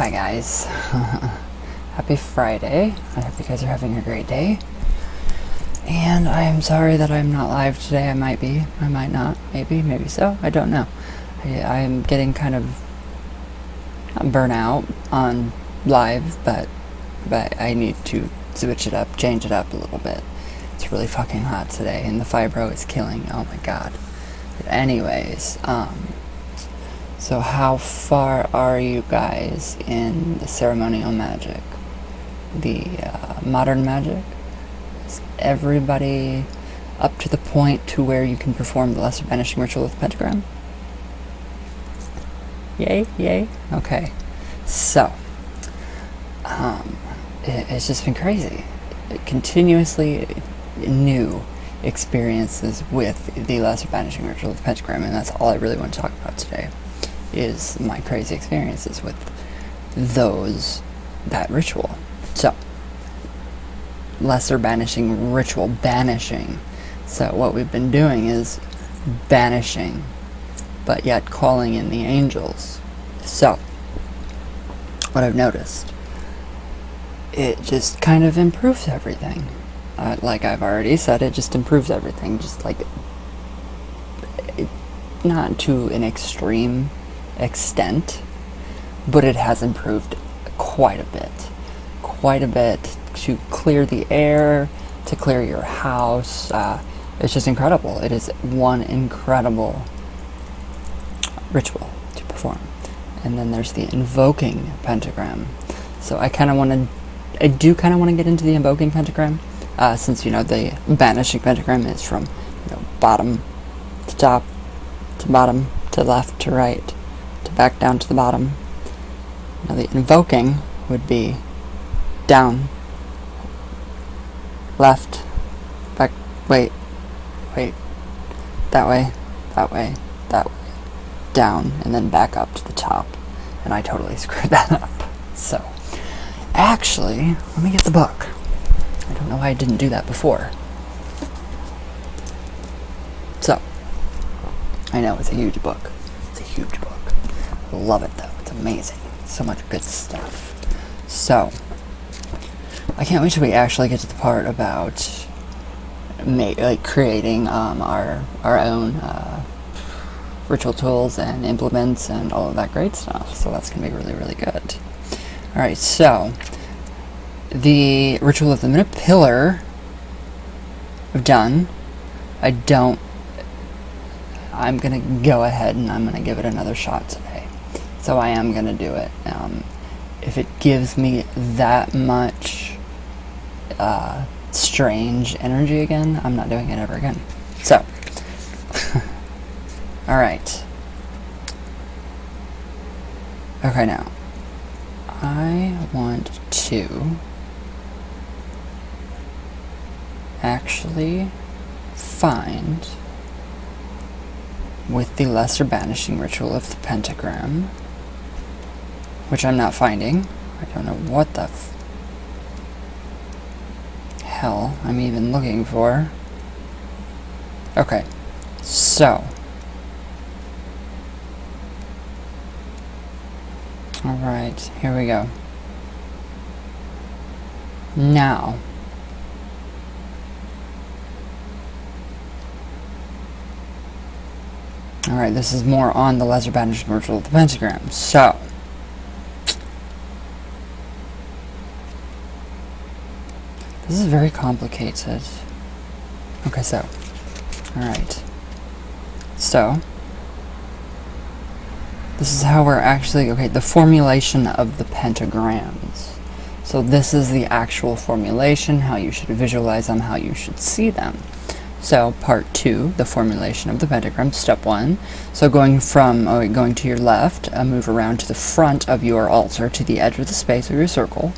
Hi guys. Happy Friday. I hope you guys are having a great day. And I am sorry that I'm not live today. I might be. I might not. Maybe so. I don't know. I'm getting kind of burnt out on live, but I need to switch it up, change it up a little bit. It's really fucking hot today and the fibro is killing. Oh my god. But anyways, so how far are you guys in the ceremonial magic? The modern magic? Is everybody up to the point to where you can perform the lesser banishing ritual with the pentagram? Yay? Okay. So, it's just been crazy. Continuously new experiences with the lesser banishing ritual with the pentagram, and that's all I really want to talk about today. Is my crazy experiences with that ritual. So, lesser banishing ritual, banishing. So what we've been doing is banishing, but yet calling in the angels. So, what I've noticed, it just kind of improves everything. Like I've already said, it just improves everything. Just like, not to an extreme extent, but it has improved quite a bit to clear the air, to clear your house. It's just incredible. It is one incredible ritual to perform. And then there's the invoking pentagram. So I do kind of want to get into the invoking pentagram, since the banishing pentagram is from bottom to top to bottom to left to right to back down to the bottom. Now the invoking would be down, left, back, wait, that way, down, and then back up to the top. And I totally screwed that up. So, actually, let me get the book. I don't know why I didn't do that before. So, I know it's a huge book. I love it though. It's amazing. So much good stuff. So, I can't wait till we actually get to the part about creating our own ritual tools and implements and all of that great stuff. So that's going to be really, really good. Alright, so the ritual of the minute pillar I've done. I'm going to go ahead and I'm going to give it another shot today. So I am going to do it. If it gives me that much strange energy again, I'm not doing it ever again. So, alright. Okay, now, I want to actually find, with the lesser banishing ritual of the pentagram, which I'm not finding. I don't know what the hell I'm even looking for. Okay, so alright, here we go. Now, alright, this is more on the lesser banishing ritual of the pentagram. So, this is very complicated. Okay, so, alright. So, this is how we're actually, the formulation of the pentagrams. So this is the actual formulation, how you should visualize them, how you should see them. So part 2, the formulation of the pentagram, step 1. So going to your left, move around to the front of your altar to the edge of the space of your circle.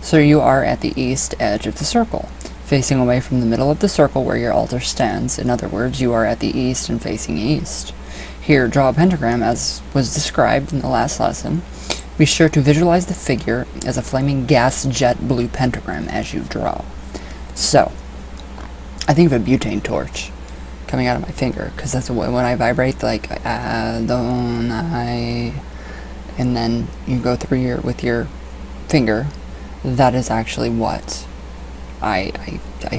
So you are at the east edge of the circle, facing away from the middle of the circle where your altar stands. In other words, you are at the east and facing east. Here, draw a pentagram as was described in the last lesson. Be sure to visualize the figure as a flaming gas jet blue pentagram as you draw. So, I think of a butane torch coming out of my finger, because that's when I vibrate, like Adonai, and then you go through with your finger, that is actually what I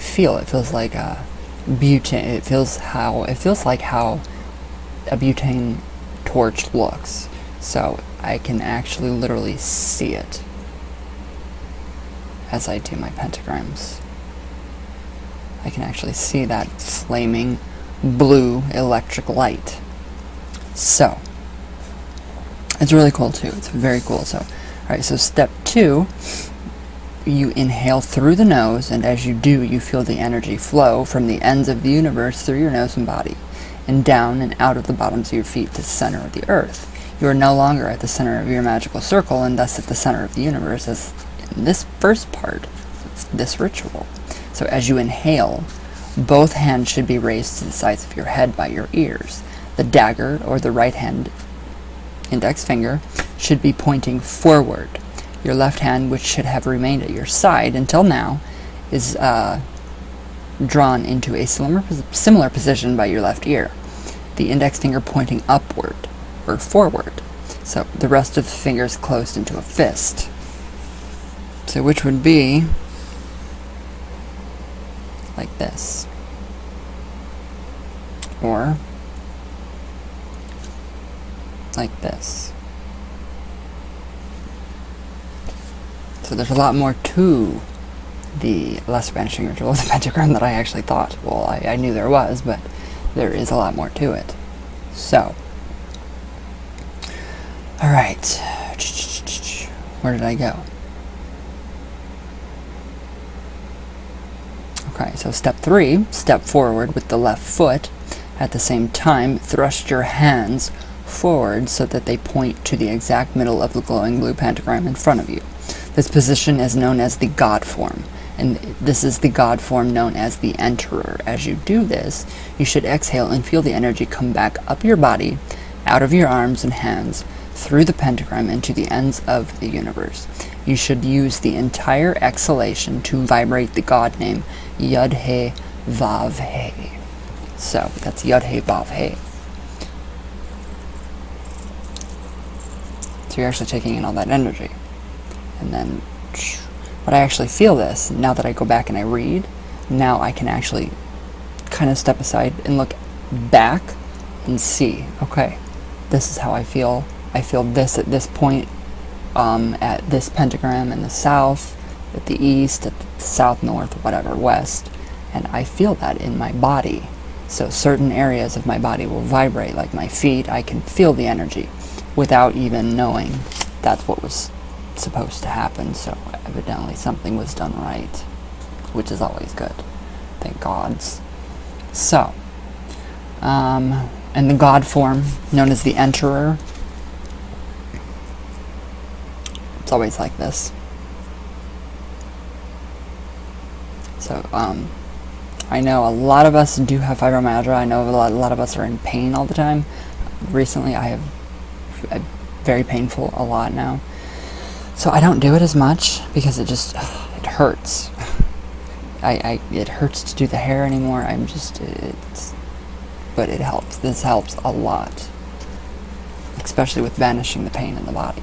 feel. It feels like a butane. It feels like how a butane torch looks. So I can actually literally see it as I do my pentagrams. I can actually see that flaming blue electric light. So it's really cool too. It's very cool. So, alright, so step 2, you inhale through the nose, and as you do, you feel the energy flow from the ends of the universe through your nose and body, and down and out of the bottoms of your feet to the center of the earth. You are no longer at the center of your magical circle, and thus at the center of the universe, as in this first part of this ritual. So as you inhale, both hands should be raised to the sides of your head by your ears. The dagger, or the right hand index finger, should be pointing forward. Your left hand, which should have remained at your side until now, is drawn into a similar position by your left ear. The index finger pointing upward or forward. So the rest of the fingers closed into a fist. So which would be like this. Or like this. So there's a lot more to the lesser banishing ritual of the pentagram that I actually thought. Well, I knew there was, but there is a lot more to it. So, alright. Where did I go? Okay, so step 3, step forward with the left foot. At the same time, thrust your hands forward so that they point to the exact middle of the glowing blue pentagram in front of you. This position is known as the God form, and this is the God form known as the Enterer. As you do this, you should exhale and feel the energy come back up your body, out of your arms and hands, through the pentagram into the ends of the universe. You should use the entire exhalation to vibrate the God name Yud-He Vav-He. So that's Yud-He Vav-He. So you're actually taking in all that energy. And then, but I actually feel this, now that I go back and I read, now I can actually kind of step aside and look back and see, okay, this is how I feel. I feel this at this point, at this pentagram in the south, at the east, at the south, north, whatever, west, and I feel that in my body. So certain areas of my body will vibrate, like my feet. I can feel the energy without even knowing that's what was supposed to happen. So evidently something was done right, which is always good, thank gods. So and the God form known as the Enterer, it's always like this. So I know a lot of us do have fibromyalgia. I know a lot of us are in pain all the time. Recently I have very painful a lot now. So I don't do it as much because it just, it hurts. It hurts to do the hair anymore. But it helps. This helps a lot. Especially with banishing the pain in the body.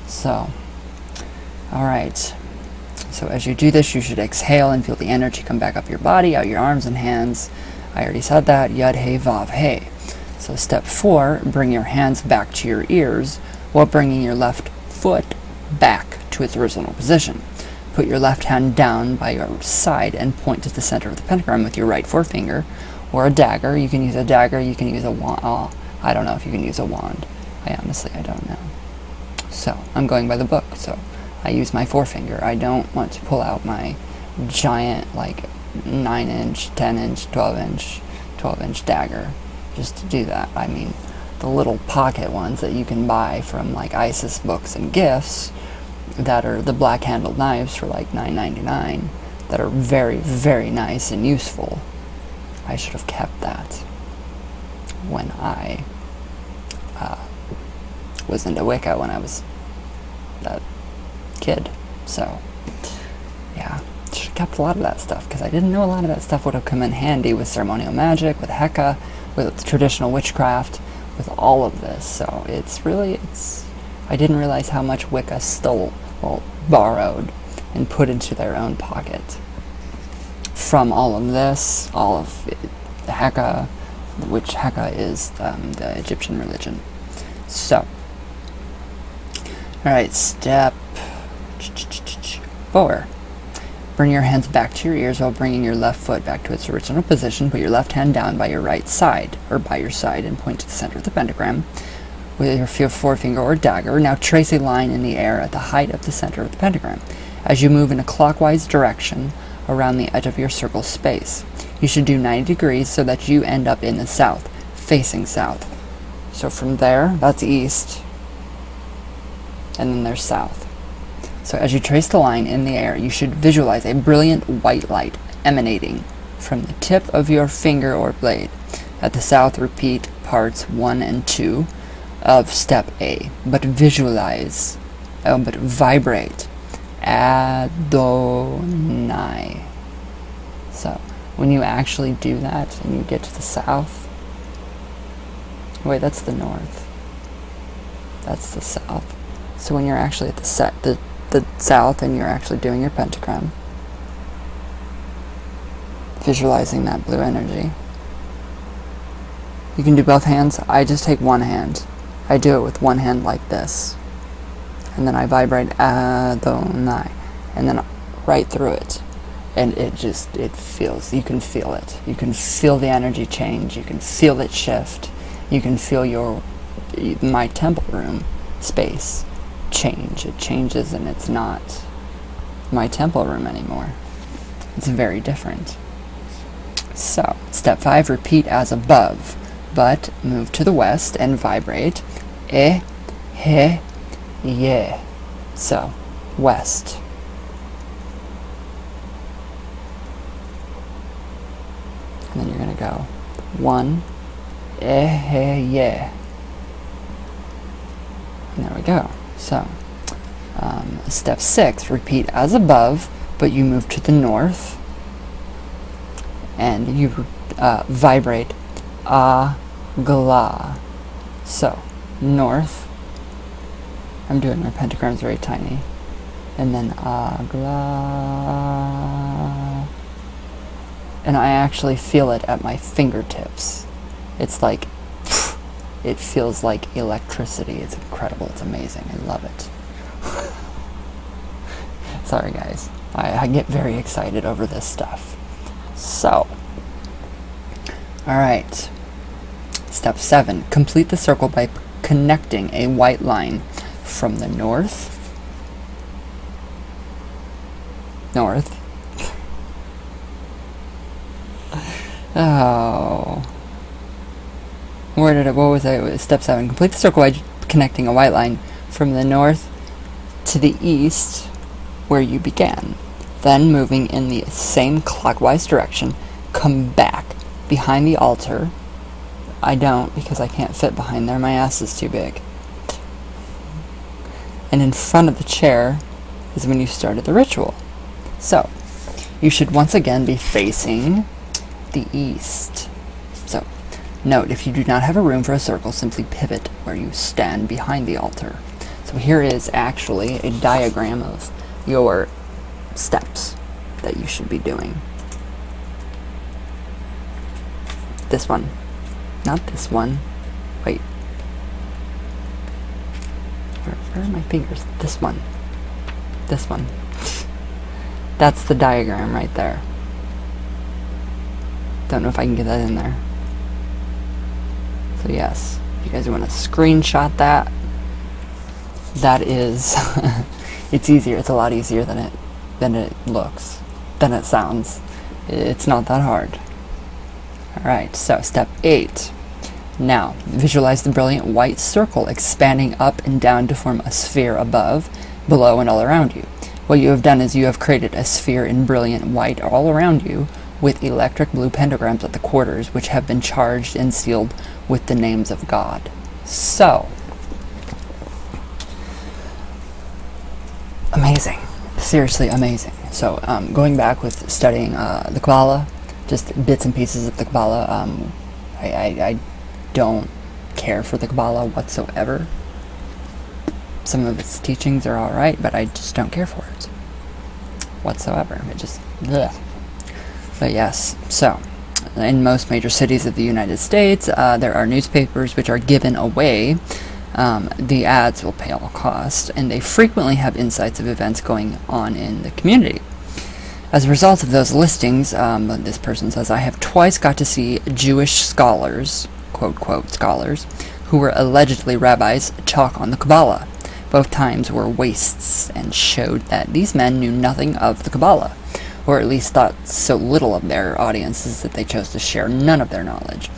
So, alright. So as you do this, you should exhale and feel the energy come back up your body, out your arms and hands. I already said that. Yud-He Vav-He. So step 4, bring your hands back to your ears while bringing your left foot back to its original position. Put your left hand down by your side and point to the center of the pentagram with your right forefinger or a dagger. You can use a dagger, you can use a wand. I don't know if you can use a wand. I don't know. So I'm going by the book, so I use my forefinger. I don't want to pull out my giant, like 9-inch, 10-inch, 12-inch dagger just to do that. I mean, the little pocket ones that you can buy from like ISIS books and gifts that are the black handled knives for like $9.99 that are very, very nice and useful. I should have kept that when I was into Wicca when I was that kid. So yeah, should have kept a lot of that stuff because I didn't know a lot of that stuff would have come in handy with ceremonial magic, with Heka, with traditional witchcraft, with all of this. So it's I didn't realize how much Wicca stole, well, borrowed, and put into their own pocket. From all of this, all of the Heka, which Heka is the Egyptian religion. So, alright, step 4. Bring your hands back to your ears while bringing your left foot back to its original position. Put your left hand down by your right side, or by your side, and point to the center of the pentagram with your forefinger or dagger. Now trace a line in the air at the height of the center of the pentagram as you move in a clockwise direction around the edge of your circle space. You should do 90 degrees so that you end up in the south, facing south. So from there, that's east, and then there's south. So as you trace the line in the air, you should visualize a brilliant white light emanating from the tip of your finger or blade. At the south, repeat parts 1 and 2 of step A, but vibrate Adonai. So when you actually do that and you get to the south, wait, that's the north. That's the south. So when you're actually at the south and you're actually doing your pentagram, visualizing that blue energy. You can do both hands. I just take one hand. I do it with one hand like this. And then I vibrate Adonai. And then right through it. And it feels, you can feel it. You can feel the energy change. You can feel it shift. You can feel my temple room space change. It changes and it's not my temple room anymore. It's very different. So, step 5, repeat as above, but move to the west and vibrate he, ye. So, west. And then you're going to go 1, he, ye. And there we go. So, step 6, repeat as above, but you move to the north, and you vibrate Agla. So, north, I'm doing my pentagrams very tiny, and then Agla, and I actually feel it at my fingertips. It's like, it feels like electricity. It's incredible. It's amazing. I love it. Sorry, guys. I get very excited over this stuff. So, alright. Step 7. Complete the circle by connecting a white line from the north. Oh. What was I? Step 7. Complete the circle by connecting a white line from the north to the east where you began. Then, moving in the same clockwise direction, come back behind the altar. I don't, because I can't fit behind there. My ass is too big. And in front of the chair is when you started the ritual. So, you should once again be facing the east. So, note, if you do not have a room for a circle, simply pivot where you stand behind the altar. So here is actually a diagram of your steps that you should be doing. This one. Not this one. Wait. Where are my fingers? This one. This one. That's the diagram right there. Don't know if I can get that in there. So yes, if you guys want to screenshot that, that is, it's easier. It's a lot easier than it looks, than it sounds. It's not that hard. Alright, so step 8. Now, visualize the brilliant white circle expanding up and down to form a sphere above, below, and all around you. What you have done is you have created a sphere in brilliant white all around you with electric blue pentagrams at the quarters, which have been charged and sealed with the names of God. So, amazing. Seriously amazing. So, going back with studying the Kabbalah, just bits and pieces of the Kabbalah, I don't care for the Kabbalah whatsoever. Some of its teachings are alright, but I just don't care for it whatsoever. It just, bleh. But yes, so, in most major cities of the United States, there are newspapers which are given away. The ads will pay all costs, and they frequently have insights of events going on in the community. As a result of those listings, this person says, I have twice got to see Jewish scholars, quote, quote, scholars, who were allegedly rabbis, talk on the Kabbalah. Both times were wastes, and showed that these men knew nothing of the Kabbalah, or at least thought so little of their audiences that they chose to share none of their knowledge.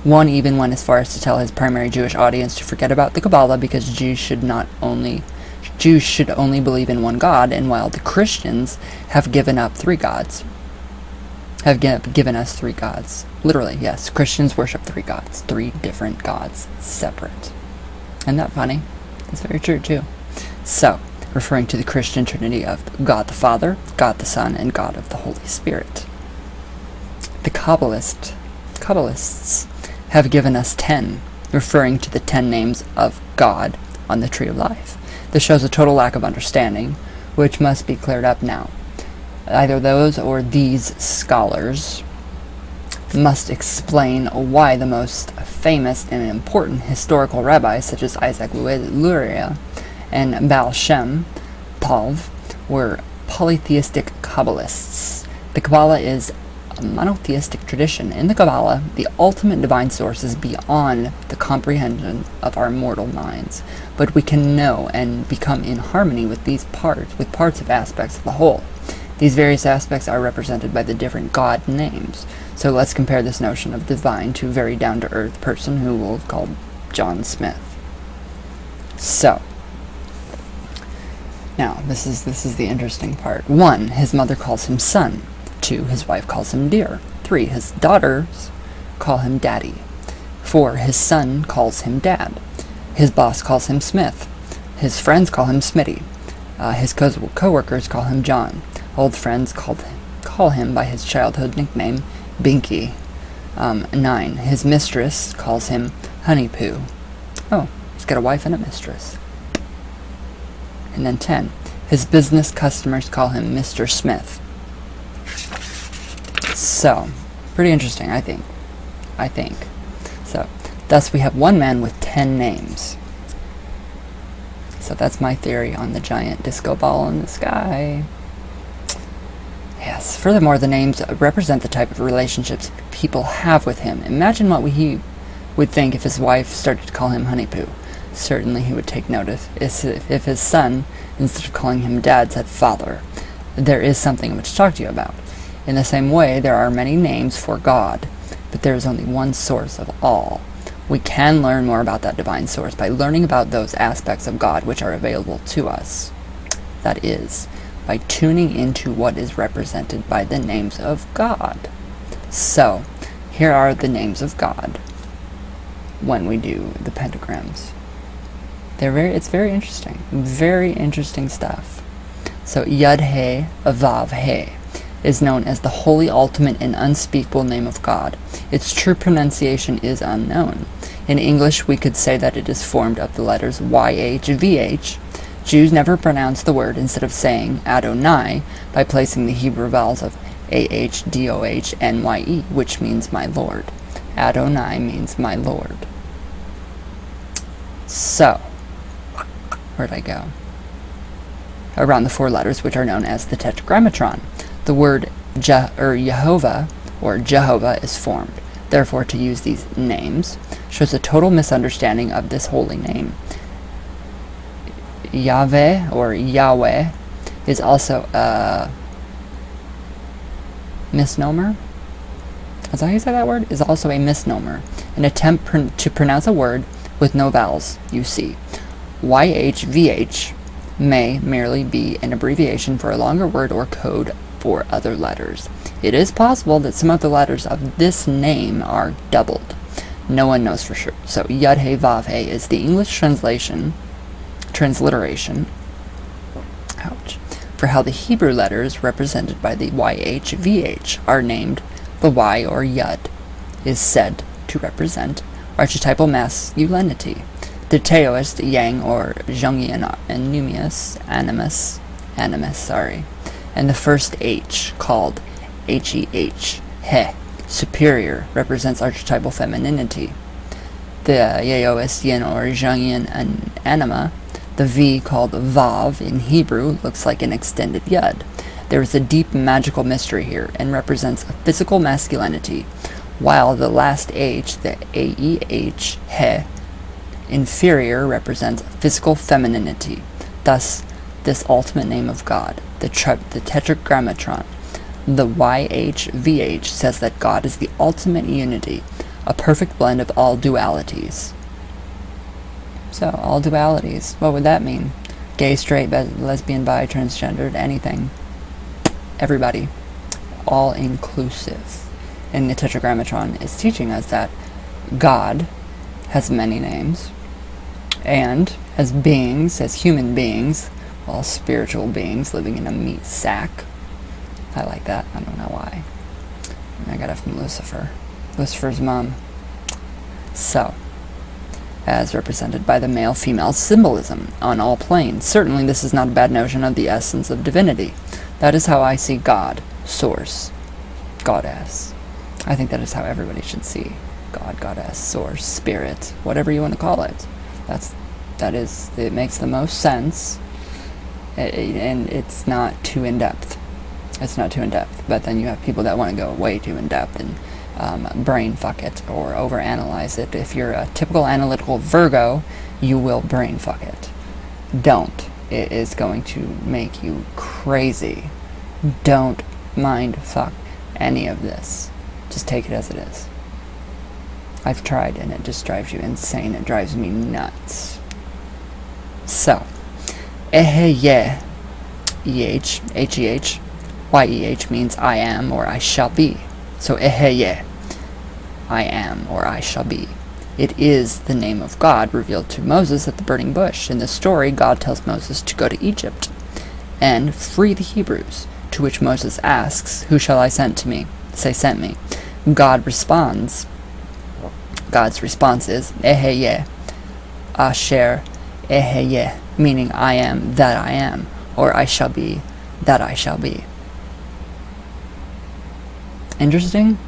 One even went as far as to tell his primary Jewish audience to forget about the Kabbalah because Jews should only believe in one God, and while the Christians have given up three gods, given us three gods. Literally, yes, Christians worship three gods, three different gods, separate. Isn't that funny? That's very true, too. So, referring to the Christian Trinity of God the Father, God the Son, and God of the Holy Spirit. The Kabbalists have given us 10, referring to the 10 names of God on the Tree of Life. This shows a total lack of understanding, which must be cleared up now. Either those or these scholars must explain why the most famous and important historical rabbis, such as Isaac Luria and Baal Shem Tov, were polytheistic Kabbalists. The Kabbalah is a monotheistic tradition. In the Kabbalah, the ultimate divine source is beyond the comprehension of our mortal minds, but we can know and become in harmony with parts of aspects of the whole. These various aspects are represented by the different God names. So let's compare this notion of divine to a very down-to-earth person who we'll call John Smith. So, now, this is the interesting part. 1, his mother calls him son. 2, his wife calls him dear. 3, his daughters call him daddy. 4, his son calls him dad. His boss calls him Smith. His friends call him Smitty. His co-workers call him John. Old friends call him by his childhood nickname, Binky. 9, his mistress calls him Honey Poo. Oh, he's got a wife and a mistress. And then 10, his business customers call him Mr. Smith. So, pretty interesting, I think. So, thus we have one man with 10 names. So that's my theory on the giant disco ball in the sky. Yes, furthermore, the names represent the type of relationships people have with him. Imagine what he would think if his wife started to call him Honey Poo. Certainly he would take notice if his son, instead of calling him Dad, said Father. There is something which to talk to you about. In the same way, there are many names for God, but there is only one source of all. We can learn more about that divine source by learning about those aspects of God which are available to us. That is, by tuning into what is represented by the names of God. So, here are the names of God when we do the pentagrams. It's very interesting stuff. So, Yud-He, Vav-He is known as the holy, ultimate, and unspeakable name of God. Its true pronunciation is unknown. In English, we could say that it is formed of the letters YH-VH. Jews never pronounce the word instead of saying Adonai by placing the Hebrew vowels of A-H-D-O-H-N-Y-E, which means my Lord. Adonai means my Lord. So, where'd I go? Around the 4 letters, which are known as the Tetragrammaton. The word Jehovah or Jehovah is formed. Therefore, to use these names shows a total misunderstanding of this holy name. Yahweh or Yahweh is also a misnomer. Is that how you say that word? Is also a misnomer. An attempt to pronounce a word with no vowels, you see. YHVH may merely be an abbreviation for a longer word or code for other letters. It is possible that some of the letters of this name are doubled. No one knows for sure. So Yud-He Vav-He is the English transliteration, for how the Hebrew letters represented by the YHVH are named. The Y or Yud is said to represent archetypal masculinity. The Taoist yang or Jungian animus, and the first H, called H-E-H, he, superior, represents archetypal femininity. The Yaoist yin or Jungian anima, the V, called Vav in Hebrew, looks like an extended yud. There is a deep magical mystery here and represents a physical masculinity, while the last H, the A-E-H, he, inferior, represents physical femininity. Thus, this ultimate name of God, the Tetragrammaton, the YHVH, says that God is the ultimate unity, a perfect blend of all dualities. So, all dualities, what would that mean? Gay, straight, lesbian, bi, transgendered, anything. Everybody. All inclusive. And the Tetragrammaton is teaching us that God has many names, and as beings, as human beings, well, spiritual beings living in a meat sack. I like that. I don't know why. I got it from Lucifer's mom. So, as represented by the male-female symbolism on all planes. Certainly this is not a bad notion of the essence of divinity. That is how I see God, source, goddess. I think that is how everybody should see God, goddess, source, spirit, whatever you want to call it. It makes the most sense, and it's not too in-depth. It's not too in-depth, but then you have people that want to go way too in-depth and brain fuck it or overanalyze it. If you're a typical analytical Virgo, you will brain fuck it. Don't. It is going to make you crazy. Don't mind fuck any of this. Just take it as it is. I've tried and it just drives you insane. It drives me nuts. So, Eheye, E-H, H-E-H, Y-E-H means I am or I shall be. So Eheye, I am or I shall be. It is the name of God revealed to Moses at the burning bush. In the story, God tells Moses to go to Egypt and free the Hebrews, to which Moses asks, "Who shall I send to me?" Say, "Sent me." God's response is, Eheye, Asher Eheye, meaning I am that I am, or I shall be that I shall be. Interesting?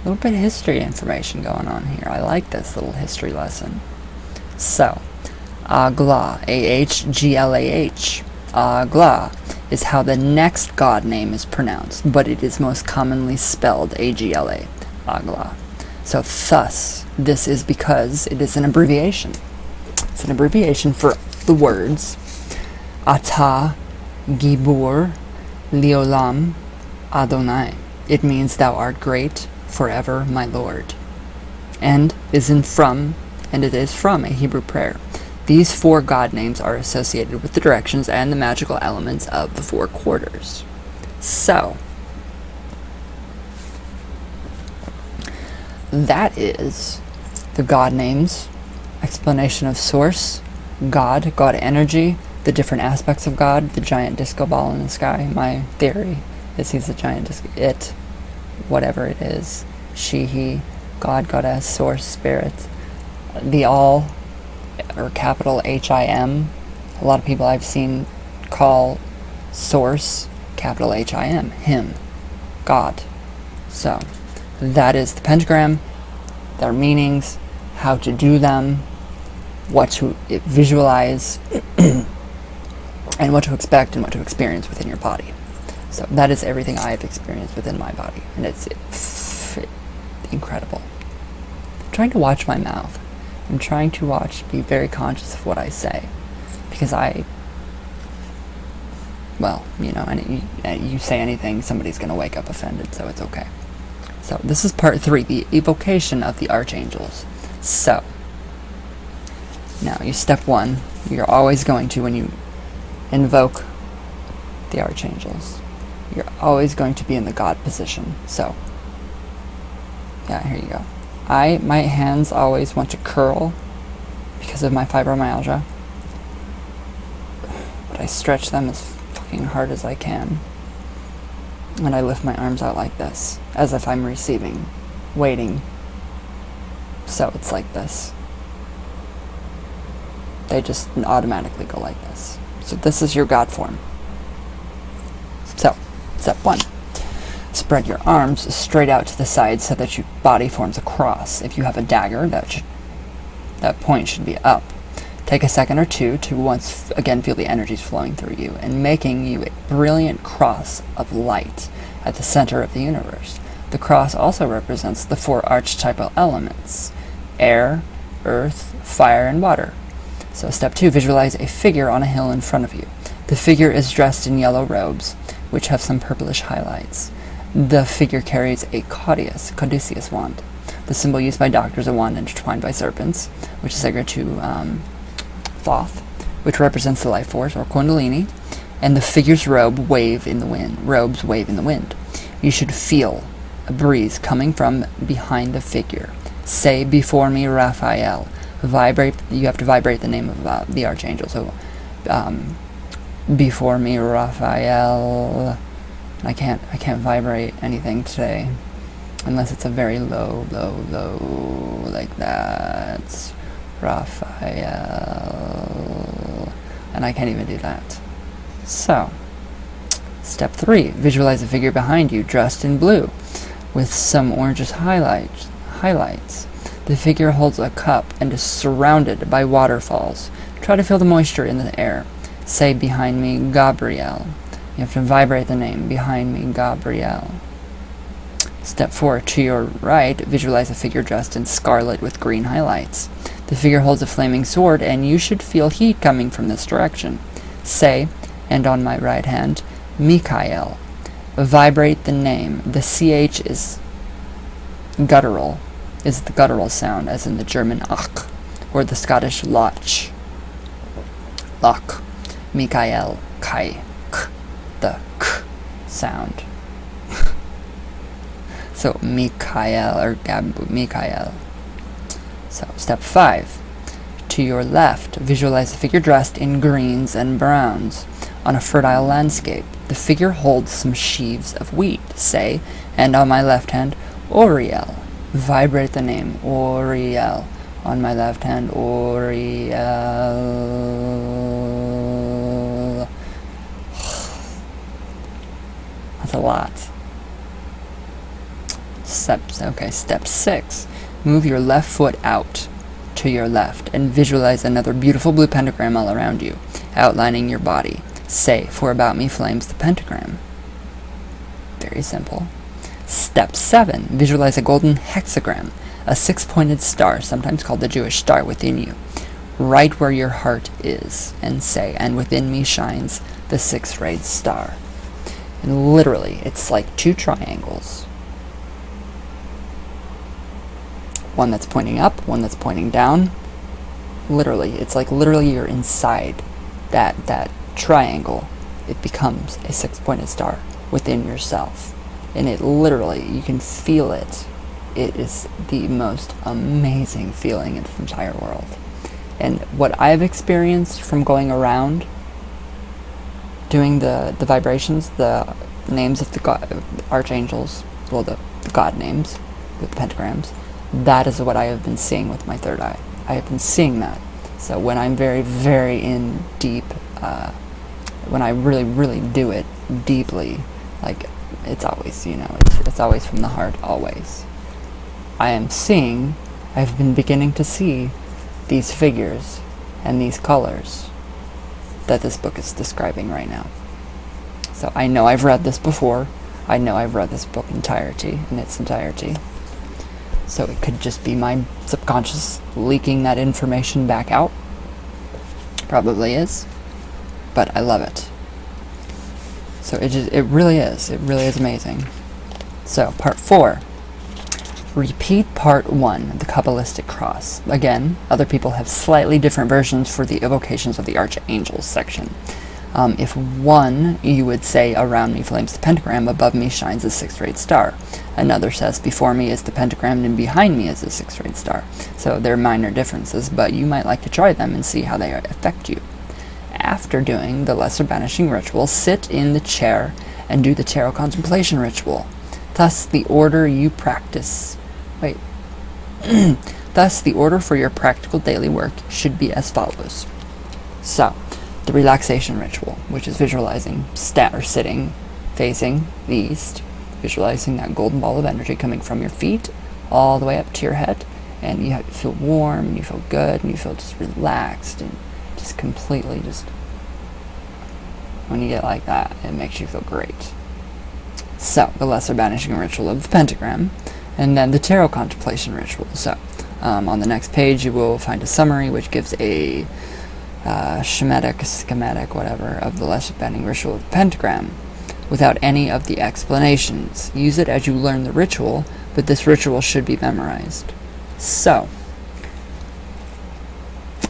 A little bit of history information going on here. I like this little history lesson. So, Aglah, A-H-G-L-A-H, Aglah is how the next God name is pronounced, but it is most commonly spelled A-G-L-A, Aglah. So thus, this is because it is an abbreviation. It's an abbreviation for the words Ata Gibor Leolam Adonai. It means thou art great forever, my Lord. And it is from a Hebrew prayer. These four God names are associated with the directions and the magical elements of the four quarters. So, that is the God names, explanation of source, God energy, the different aspects of God, the giant disco ball in the sky. My theory is he's a giant disco, whatever it is, she, he, God, goddess, source, spirit, the all, or capital H-I-M. A lot of people I've seen call source capital H-I-M, him, God. So, that is the pentagram, their meanings, how to do them, what to visualize, and what to expect and what to experience within your body. So that is everything I have experienced within my body, and it's incredible. I'm trying to watch my mouth. I'm trying to be very conscious of what I say, because you say anything, somebody's going to wake up offended, so it's okay. So this is part 3, the evocation of the archangels. So, now step 1, you're always going to, when you invoke the archangels, you're always going to be in the God position. So, yeah, here you go. My hands always want to curl because of my fibromyalgia, but I stretch them as fucking hard as I can, and I lift my arms out like this, as if I'm receiving, waiting. So it's like this. They just automatically go like this. So this is your God form. So, step 1. Spread your arms straight out to the side so that your body forms a cross. If you have a dagger, that point should be up. Take a second or two to once again feel the energies flowing through you and making you a brilliant cross of light at the center of the universe. The cross also represents the 4 archetypal elements: air, earth, fire, and water. So step 2, visualize a figure on a hill in front of you. The figure is dressed in yellow robes, which have some purplish highlights. The figure carries a caduceus wand. The symbol used by doctors, a wand intertwined by serpents, which is sacred to Thoth, which represents the life force, or kundalini, and the figure's robes wave in the wind. You should feel a breeze coming from behind the figure. Say, "Before me, Raphael." You have to vibrate the name of the archangel. So, "Before me, Raphael." I can't vibrate anything today, unless it's a very low, like that. Raphael. And I can't even do that. So, step 3, visualize a figure behind you dressed in blue with some oranges highlights. The figure holds a cup and is surrounded by waterfalls. Try to feel the moisture in the air. Say, "Behind me, Gabriel." You have to vibrate the name, "Behind me, Gabriel." Step 4, to your right, visualize a figure dressed in scarlet with green highlights. The figure holds a flaming sword, and you should feel heat coming from this direction. Say, "And on my right hand, Michael." Vibrate the name. The CH is guttural, is the guttural sound, as in the German ach, or the Scottish loch. Loch. Michael, kai, k, the k sound. So, Michael, or Michael. So, step 5. To your left, visualize a figure dressed in greens and browns on a fertile landscape. The figure holds some sheaves of wheat. Say, "And on my left hand, Oriel." Vibrate the name, Oriel. On my left hand, Oriel. That's a lot. Step 6. Move your left foot out to your left and visualize another beautiful blue pentagram all around you, outlining your body. Say, "For about me flames the pentagram." Very simple. Step 7. Visualize a golden hexagram, a 6-pointed star, sometimes called the Jewish star, within you, right where your heart is, and say, "And within me shines the 6-rayed star." And literally, it's like 2 triangles. One that's pointing up, one that's pointing down. Literally, it's like literally you're inside that triangle. It becomes a 6-pointed star within yourself. And it literally, you can feel it. It is the most amazing feeling in the entire world. And what I've experienced from going around doing the vibrations, the names of the archangels, well, the God names with the pentagrams, that is what I have been seeing with my third eye. I have been seeing that. So when I'm very, very in deep, when I really, really do it deeply, like, it's always, it's always from the heart, always. I've been beginning to see these figures and these colors that this book is describing right now. So I know I've read this before. I know I've read this book in its entirety. So it could just be my subconscious leaking that information back out. Probably is. But I love it. So it really is amazing. So part 4. Repeat part 1, the Kabbalistic cross. Again, other people have slightly different versions for the evocations of the archangels section. If 1, you would say, "Around me flames the pentagram, above me shines a 6-rayed star." Another says, "Before me is the pentagram, and behind me is a 6-rayed star." So they're minor differences, but you might like to try them and see how they affect you. After doing the lesser banishing ritual, sit in the chair and do the tarot contemplation ritual. Thus, the order for your practical daily work should be as follows. So, the relaxation ritual, which is visualizing or sitting, facing the east, visualizing that golden ball of energy coming from your feet all the way up to your head, and you feel warm, and you feel good, and you feel just relaxed, and just completely just, when you get like that, it makes you feel great. So, the lesser banishing ritual of the pentagram, and then the tarot contemplation ritual. So, on the next page you will find a summary which gives a schematic, whatever, of the lesser banishing ritual of the pentagram, without any of the explanations. Use it as you learn the ritual, but this ritual should be memorized. So,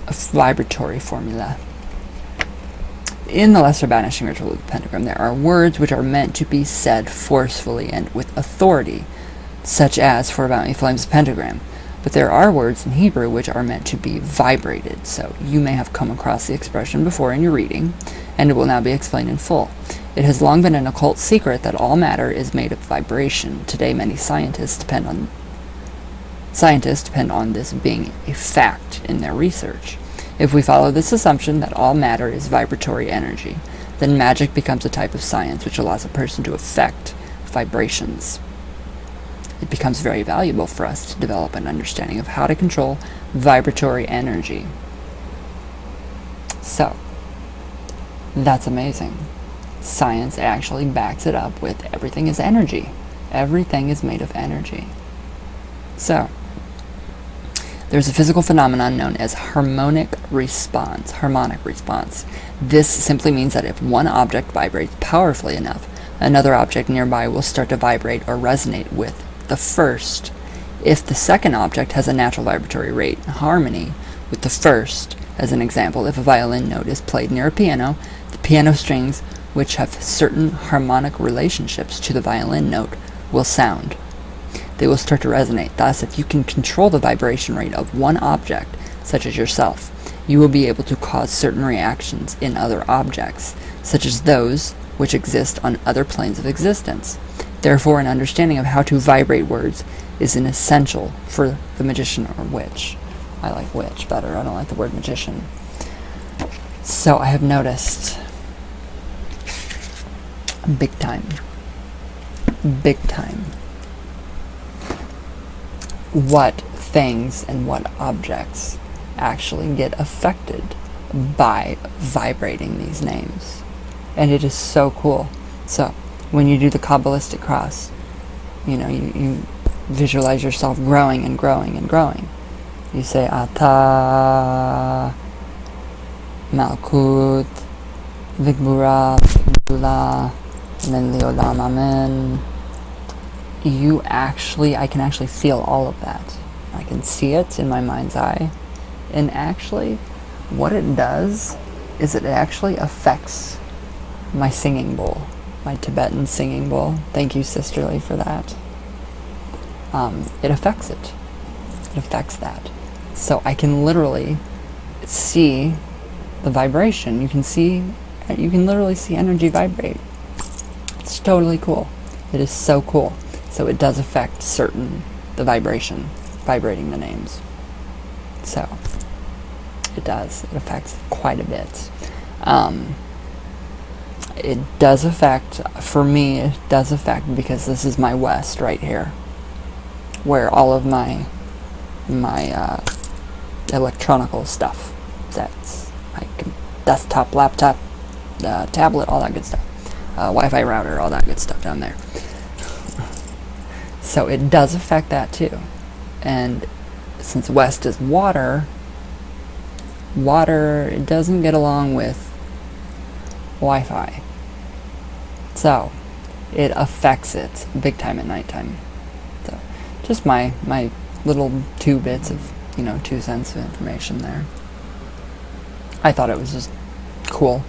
a vibratory formula. In the lesser banishing ritual of the pentagram, there are words which are meant to be said forcefully and with authority, such as, for about me flames the pentagram. But there are words in Hebrew which are meant to be vibrated, so you may have come across the expression before in your reading, and it will now be explained in full. It has long been an occult secret that all matter is made of vibration. Today many scientists depend on this being a fact in their research. If we follow this assumption that all matter is vibratory energy, then magic becomes a type of science which allows a person to affect vibrations. It becomes very valuable for us to develop an understanding of how to control vibratory energy. So, that's amazing. Science actually backs it up with everything is energy. Everything is made of energy. So, there's a physical phenomenon known as harmonic response. Harmonic response. This simply means that if one object vibrates powerfully enough, another object nearby will start to vibrate or resonate with the first. If the second object has a natural vibratory rate in harmony with the first, as an example, if a violin note is played near a piano, the piano strings, which have certain harmonic relationships to the violin note, will sound. They will start to resonate. Thus, if you can control the vibration rate of one object, such as yourself, you will be able to cause certain reactions in other objects, such as those which exist on other planes of existence. Therefore, an understanding of how to vibrate words is an essential for the magician or witch. I like witch better. I don't like the word magician. So I have noticed big time what things and what objects actually get affected by vibrating these names. And it is so cool. So when you do the Kabbalistic cross, you visualize yourself growing and growing and growing. You say Ata Malkut Vigbura Vigula and then Leolam Amen. I can actually feel all of that. I can see it in my mind's eye. And actually, what it does is it actually affects my singing bowl, my Tibetan singing bowl. Thank you, Sisterly, for that. It affects it. It affects that. So I can literally see the vibration. You can literally see energy vibrate. It's totally cool. It is so cool. So it does affect the vibration, vibrating the names. So it does. It affects quite a bit. It does affect, for me, it does affect because this is my West right here, where all of my electronical stuff, that's like desktop, laptop, tablet, all that good stuff, Wi-Fi router, all that good stuff down there. So it does affect that too. And since West is water, it doesn't get along with Wi-Fi. So it affects it big time at nighttime. So just my little 2 bits of 2 cents of information there. I thought it was just cool.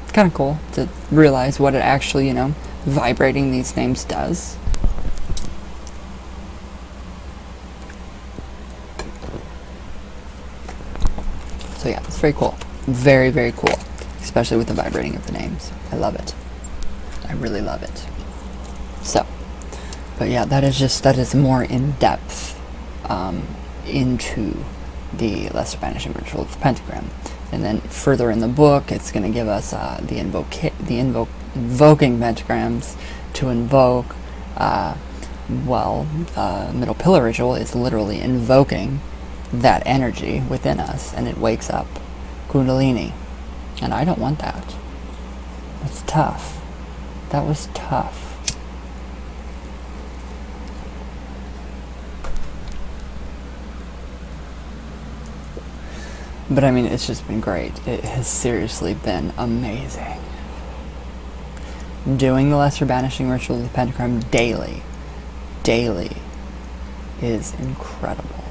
It's kind of cool to realize what it actually, vibrating these names does. So yeah, it's very cool. Very, very cool. Especially with the vibrating of the names. I love it. I really love it. So, but yeah, that is more in depth into the lesser banishing ritual of the pentagram. And then further in the book, it's going to give us invoking pentagrams to invoke. Middle pillar ritual is literally invoking that energy within us, and it wakes up Kundalini. And I don't want that. That's tough. That was tough. But I mean, it's just been great. It has seriously been amazing. Doing the lesser banishing ritual of the pentagram daily is incredible.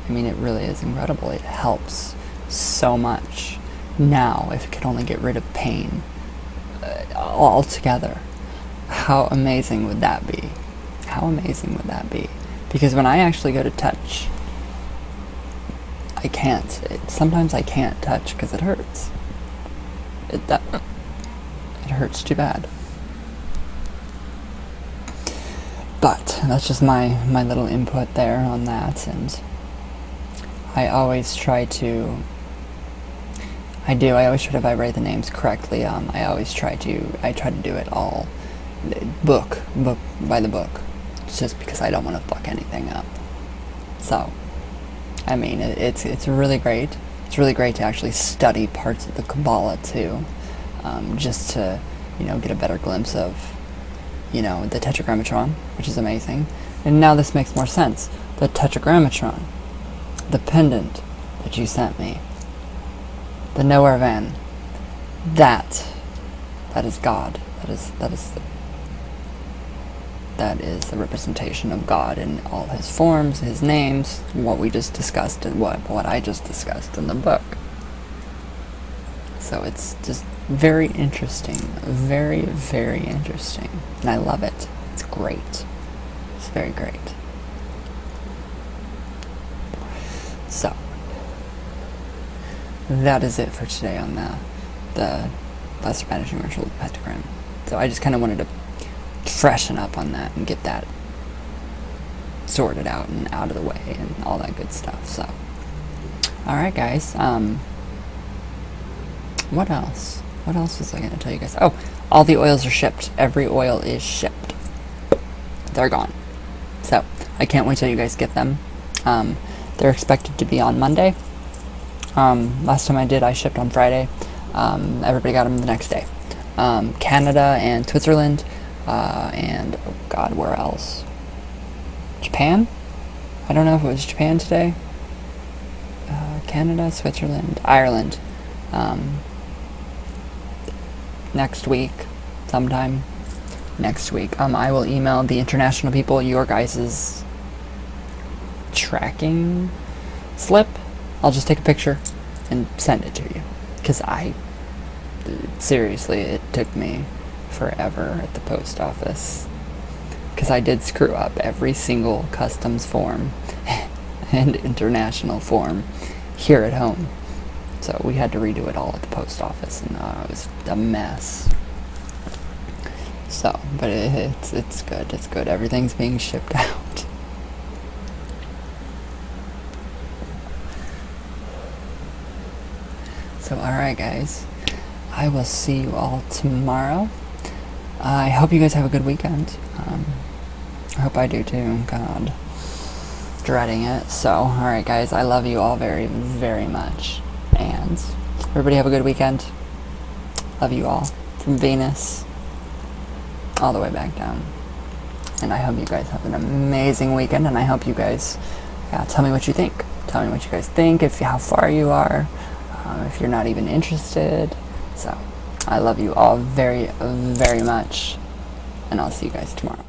I mean, it really is incredible. It helps so much. Now, if it could only get rid of pain altogether, how amazing would that be? How amazing would that be? Because when I actually go to touch, I can't. Sometimes I can't touch because it hurts. It hurts too bad. But that's just my little input there on that, and I always try to vibrate the names correctly. I try to do it all book by the book, just because I don't want to fuck anything up. So, I mean, it's really great. It's really great to actually study parts of the Kabbalah too, just to, get a better glimpse of, the Tetragrammaton, which is amazing. And now this makes more sense. The Tetragrammaton, the pendant that you sent me, the Nowhere Van, that is God. That is the representation of God in all his forms, his names, what we just discussed, and what I just discussed in the book. So it's just very interesting, very, very interesting, and I love it. It's great. It's very great. So that is it for today on the lesser banishing ritual of the pentagram. So I just kind of wanted to freshen up on that and get that sorted out and out of the way and all that good stuff. So, alright guys, what else? What else was I going to tell you guys? Oh, all the oils are shipped. Every oil is shipped. They're gone. So, I can't wait till you guys get them. They're expected to be on Monday. Last time I did, I shipped on Friday. Everybody got them the next day. Canada and Switzerland, and, oh God, where else? Japan? I don't know if it was Japan today. Canada, Switzerland, Ireland. Next week, sometime next week. I will email the international people your guys' tracking slip. I'll just take a picture and send it to you. Because seriously, it took me forever at the post office. Because I did screw up every single customs form and international form here at home. So we had to redo it all at the post office, and it was a mess. So, but it's good. It's good. Everything's being shipped out. So, alright guys, I will see you all tomorrow. I hope you guys have a good weekend. I hope I do too. God, dreading it. So, alright guys, I love you all very, very much. And everybody have a good weekend. Love you all. From Venus all the way back down. And I hope you guys have an amazing weekend, and I hope you guys tell me what you think. Tell me what you guys think, how far you are, if you're not even interested. So I love you all very, very much, and I'll see you guys tomorrow.